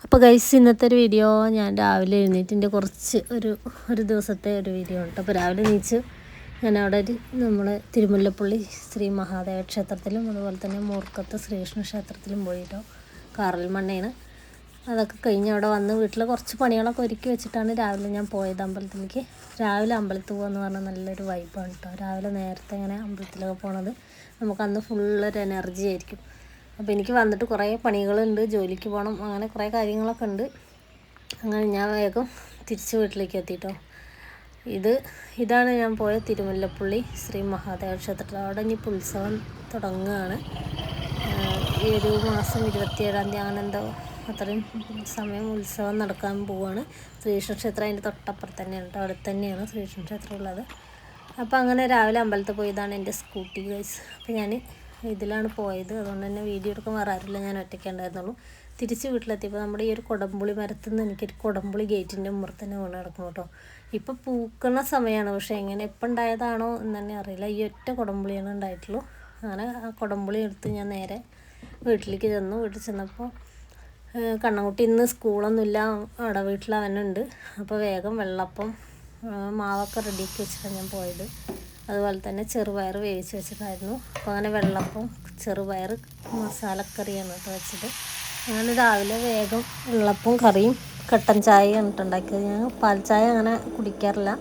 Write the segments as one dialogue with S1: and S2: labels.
S1: അപ്പോൾ ഗൈസ്, ഇന്നത്തെ ഒരു വീഡിയോ ഞാൻ രാവിലെ എഴുന്നേറ്റിൻ്റെ കുറച്ച് ഒരു ദിവസത്തെ ഒരു വീഡിയോ ഉണ്ട്. അപ്പോൾ രാവിലെ എണീച്ച് ഞാൻ അവിടെ നമ്മൾ തിരുമുല്ലപ്പള്ളി ശ്രീ മഹാദേവ ക്ഷേത്രത്തിലും അതുപോലെ തന്നെ മൂർക്കത്ത് ശ്രീകൃഷ്ണ ക്ഷേത്രത്തിലും പോയിട്ടോ. കാറിൽ മണ്ണയാണ്. അതൊക്കെ കഴിഞ്ഞ് അവിടെ വന്ന് വീട്ടിൽ കുറച്ച് പണികളൊക്കെ ഒരുക്കി വെച്ചിട്ടാണ് രാവിലെ ഞാൻ പോയത് അമ്പലത്തിലേക്ക്. രാവിലെ അമ്പലത്തിൽ പോകുക എന്ന് പറഞ്ഞാൽ നല്ലൊരു വൈബാണ് കേട്ടോ. രാവിലെ നേരത്തെ ഇങ്ങനെ അമ്പലത്തിലൊക്കെ പോണത് നമുക്കന്ന് ഫുള്ളൊരു എനർജി ആയിരിക്കും. അപ്പോൾ എനിക്ക് വന്നിട്ട് കുറേ പണികളുണ്ട്, ജോലിക്ക് പോകണം, അങ്ങനെ കുറേ കാര്യങ്ങളൊക്കെ ഉണ്ട്. അങ്ങനെ ഞാൻ വേഗം തിരിച്ച് വീട്ടിലേക്ക് എത്തിയിട്ടോ. ഇതാണ് ഞാൻ പോയ തിരുമുല്ലപ്പള്ളി ശ്രീ മഹാദേവ ക്ഷേത്രത്തിൽ. അവിടെ ഇനിയിപ്പോൾ ഉത്സവം തുടങ്ങുകയാണ്. ഈ ഒരു മാസം 27-ാം തീയതി അങ്ങനെ എന്തോ അത്രയും സമയം ഉത്സവം നടക്കാൻ പോവുകയാണ്. ശ്രീകൃഷ്ണ ക്ഷേത്രം അതിൻ്റെ തൊട്ടപ്പുറത്ത് തന്നെയാണ് കേട്ടോ, അവിടെ തന്നെയാണ് ശ്രീകൃഷ്ണ ക്ഷേത്രം ഉള്ളത്. അപ്പോൾ അങ്ങനെ രാവിലെ അമ്പലത്തിൽ പോയതാണ് എൻ്റെ സ്കൂട്ടി ഗൈസ്. അപ്പോൾ ഞാൻ ഇതിലാണ് പോയത്, അതുകൊണ്ട് തന്നെ വീഡിയോ എടുക്കാൻ വേറെ ആരില്ല, ഞാൻ ഒറ്റയ്ക്ക് ഉണ്ടായിരുന്നുള്ളൂ. തിരിച്ച് വീട്ടിലെത്തിയപ്പോൾ നമ്മുടെ ഈ ഒരു കൊടംപുളി മരത്തിൽ നിന്ന് എനിക്കൊരു കൊടംപുളി ഗേറ്റിൻ്റെ മുമ്പ് തന്നെ വീണ് കിടക്കണം കേട്ടോ. ഇപ്പോൾ പൂക്കുന്ന സമയമാണ്, പക്ഷേ എങ്ങനെ എപ്പോൾ ഉണ്ടായതാണോ എന്ന് തന്നെ അറിയില്ല. ഈ ഒറ്റ കൊടംപുളിയാണ് ഉണ്ടായിട്ടുള്ളൂ. അങ്ങനെ ആ കൊടംപുളി എടുത്ത് ഞാൻ നേരെ വീട്ടിലേക്ക് ചെന്നു. വീട്ടിൽ ചെന്നപ്പോൾ കണ്ണൻകുട്ടി ഇന്ന് സ്കൂളൊന്നുമില്ല, അവിടെ വീട്ടിൽ അവനുണ്ട്. അപ്പോൾ വേഗം വെള്ളപ്പം മാവൊക്കെ റെഡിയാക്കി വെച്ചിട്ടാണ് ഞാൻ പോയത്. അതുപോലെ തന്നെ ചെറുപയർ വേവിച്ച് വെച്ചിട്ടായിരുന്നു. അപ്പോൾ അങ്ങനെ വെള്ളപ്പം ചെറുപയർ മസാലക്കറിയാണ് കേട്ടോ വെച്ചത്. അങ്ങനെ രാവിലെ വേഗം വെള്ളപ്പവും കറിയും കട്ടൻ ചായയാണ് ഉണ്ടാക്കിയത്. ഞാൻ പാൽ ചായ അങ്ങനെ കുടിക്കാറില്ല,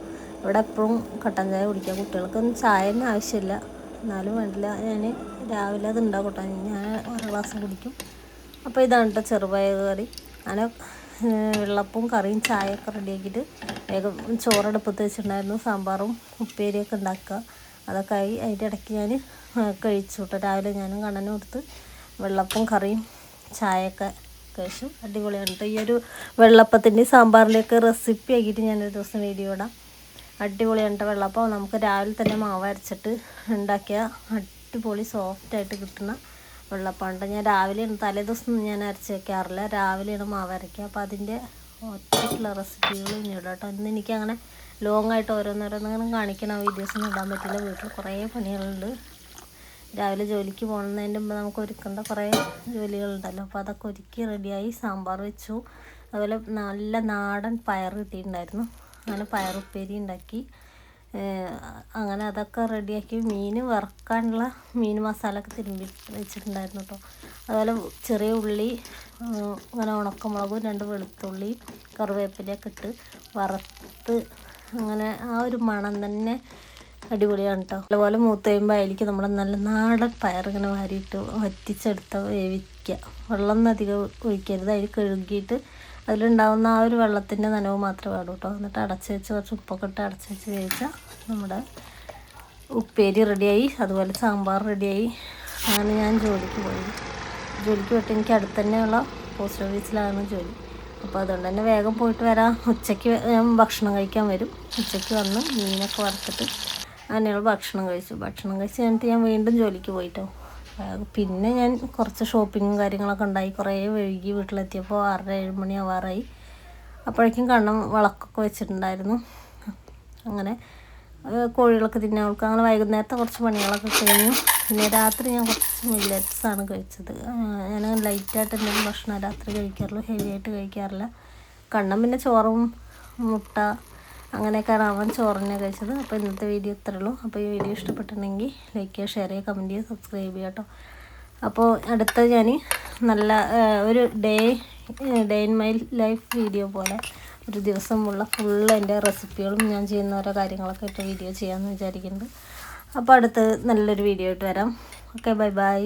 S1: ഇവിടെ എപ്പോഴും കട്ടൻ ചായ കുടിക്കുക. കുട്ടികൾക്കൊന്നും ചായ തന്നെ ആവശ്യമില്ല, എന്നാലും വേണ്ടില്ല, ഞാൻ രാവിലെ അത് ഉണ്ടാക്കട്ടെ, ഞാൻ ഒരു ഗ്ലാസ് കുടിക്കും. അപ്പോൾ ഇതാണ് കേട്ടോ ചെറുപയർ കറി. അങ്ങനെ വെള്ളപ്പവും കറിയും ചായയൊക്കെ റെഡിയാക്കിയിട്ട് വേഗം ചോറടുപ്പത്ത് വെച്ചിട്ടുണ്ടായിരുന്നു. സാമ്പാറും ഉപ്പേരിയൊക്കെ ഉണ്ടാക്കുക, അതൊക്കെ ആയി. അതിൻ്റെ ഇടയ്ക്ക് ഞാൻ കഴിച്ചു കേട്ടോ. രാവിലെ ഞാനും കണ്ണനും കൊടുത്ത് വെള്ളപ്പവും കറിയും ചായയൊക്കെ കഴിച്ചു. അടിപൊളിയാണ് കേട്ടോ. ഈ ഒരു വെള്ളപ്പത്തിൻ്റെ സാമ്പാറിൻ്റെയൊക്കെ റെസിപ്പി ആക്കിയിട്ട് ഞാനൊരു ദിവസം വീഡിയോ ഇടാം. അടിപൊളിയാണ് കേട്ടോ വെള്ളപ്പം. നമുക്ക് രാവിലെ തന്നെ മാവ് അരച്ചിട്ട് ഉണ്ടാക്കിയ അടിപൊളി സോഫ്റ്റായിട്ട് കിട്ടുന്ന വെള്ളപ്പമുണ്ട്. ഞാൻ രാവിലെയാണ്, തലേ ദിവസം ഞാൻ അരച്ച് വയ്ക്കാറില്ല, രാവിലെയാണ് മാവ് അരയ്ക്കുക. അപ്പോൾ അതിൻ്റെ ഒറ്റയ്ക്കുള്ള റെസിപ്പികൾ ഇനി ഇടാം കേട്ടോ. ഇന്ന് എനിക്കങ്ങനെ ലോങ്ങായിട്ട് ഓരോന്നോരോന്നും കാണിക്കണം, വീഡിയോസൊന്നും ഇടാൻ പറ്റില്ല. വീട്ടിൽ കുറേ പണികളുണ്ട്. രാവിലെ ജോലിക്ക് പോകുന്നതിൻ്റെ മുമ്പ് നമുക്ക് ഒരുക്കേണ്ട കുറേ ജോലികളുണ്ടല്ലോ. അപ്പോൾ അതൊക്കെ ഒരുക്കി റെഡിയായി. സാമ്പാർ വെച്ചു, അതുപോലെ നല്ല നാടൻ പയർ കിട്ടിയിട്ടുണ്ടായിരുന്നു. അങ്ങനെ പയറുപ്പേരി ഉണ്ടാക്കി. അങ്ങനെ അതൊക്കെ റെഡിയാക്കി. മീൻ വറുക്കാനുള്ള മീൻ മസാല ഒക്കെ തിരുമ്പി വെച്ചിട്ടുണ്ടായിരുന്നു കേട്ടോ. അതുപോലെ ചെറിയ ഉള്ളി, അങ്ങനെ ഉണക്കമുളകും 2 വെളുത്തുള്ളി കറിവേപ്പിലയൊക്കെ ഇട്ട് വറുത്ത്, അങ്ങനെ ആ ഒരു മണം തന്നെ അടിപൊളിയാണ് കേട്ടോ. അതുപോലെ മൂത്ത് കഴിയുമ്പോൾ അതിലേക്ക് നമ്മൾ നല്ല നാടൻ പയർ ഇങ്ങനെ വാരിയിട്ട് വറ്റിച്ചെടുത്ത് വേവിക്കുക. വെള്ളം ഒന്നും അധികം ഒഴിക്കരുത്. അതിൽ കഴുകിയിട്ട് അതിലുണ്ടാകുന്ന ആ ഒരു വെള്ളത്തിൻ്റെ നനവ് മാത്രമേ വേണ്ടൂ കേട്ടോ. എന്നിട്ട് അടച്ച് വെച്ച് കുറച്ച് ഉപ്പൊക്കെ ഇട്ട് അടച്ച് വെച്ച് വേവിച്ചാൽ നമ്മുടെ ഉപ്പേരി റെഡിയായി. അതുപോലെ സാമ്പാർ റെഡിയായി. അങ്ങനെ ഞാൻ ജോലിക്ക് പോയിട്ട് എനിക്ക് അടുത്ത് തന്നെയുള്ള പോസ്റ്റ് ഓഫീസിലാണ് ജോലി. അപ്പോൾ അതുകൊണ്ട് തന്നെ വേഗം പോയിട്ട് വരാം. ഉച്ചയ്ക്ക് ഞാൻ ഭക്ഷണം കഴിക്കാൻ വരും. ഉച്ചയ്ക്ക് വന്ന് മീനൊക്കെ വറുത്തിട്ട് അങ്ങനെയുള്ള ഭക്ഷണം കഴിച്ച് കഴിഞ്ഞിട്ട് ഞാൻ വീണ്ടും ജോലിക്ക് പോയിട്ടോ. പിന്നെ ഞാൻ കുറച്ച് ഷോപ്പിങ്ങും കാര്യങ്ങളൊക്കെ ഉണ്ടായി. കുറേ വൈകി വീട്ടിലെത്തിയപ്പോൾ 6-7 മണി ആവാറായി. അപ്പോഴേക്കും കണ്ണം വിളക്കൊക്കെ വെച്ചിട്ടുണ്ടായിരുന്നു. അങ്ങനെ കോഴികളൊക്കെ തിന്നാൾക്ക് അങ്ങനെ വൈകുന്നേരത്തെ കുറച്ച് പണികളൊക്കെ കഴിഞ്ഞു. പിന്നെ രാത്രി ഞാൻ കുറച്ച് മില്ലറ്റ്സാണ് കഴിച്ചത്. ഞാൻ ലൈറ്റായിട്ട് എന്തെങ്കിലും ഭക്ഷണം രാത്രി കഴിക്കാറുള്ളൂ, ഹെവി ആയിട്ട് കഴിക്കാറില്ല. കണ്ണം പിന്നെ ചോറും മുട്ട അങ്ങനെയൊക്കെയാണ് അവൻ ചോറിനെ കഴിച്ചത്. അപ്പോൾ ഇന്നത്തെ വീഡിയോ ഇത്രയേ ഉള്ളൂ. അപ്പോൾ ഈ വീഡിയോ ഇഷ്ടപ്പെട്ടിട്ടുണ്ടെങ്കിൽ ലൈക്ക് ചെയ്യുക, ഷെയർ ചെയ്യുക, കമൻറ്റ് ചെയ്യുക, സബ്സ്ക്രൈബ് ചെയ്യുക കേട്ടോ. അപ്പോൾ അടുത്ത ഞാൻ നല്ല ഒരു day in my life video പോലെ ഒരു ദിവസമുള്ള ഫുള്ള് എൻ്റെ റെസിപ്പികളും ഞാൻ ചെയ്യുന്ന ഓരോ കാര്യങ്ങളൊക്കെ ആയിട്ട് വീഡിയോ ചെയ്യാമെന്ന് വിചാരിക്കുന്നുണ്ട്. അപ്പോൾ അടുത്ത് നല്ലൊരു വീഡിയോ ആയിട്ട് വരാം. Okay, by.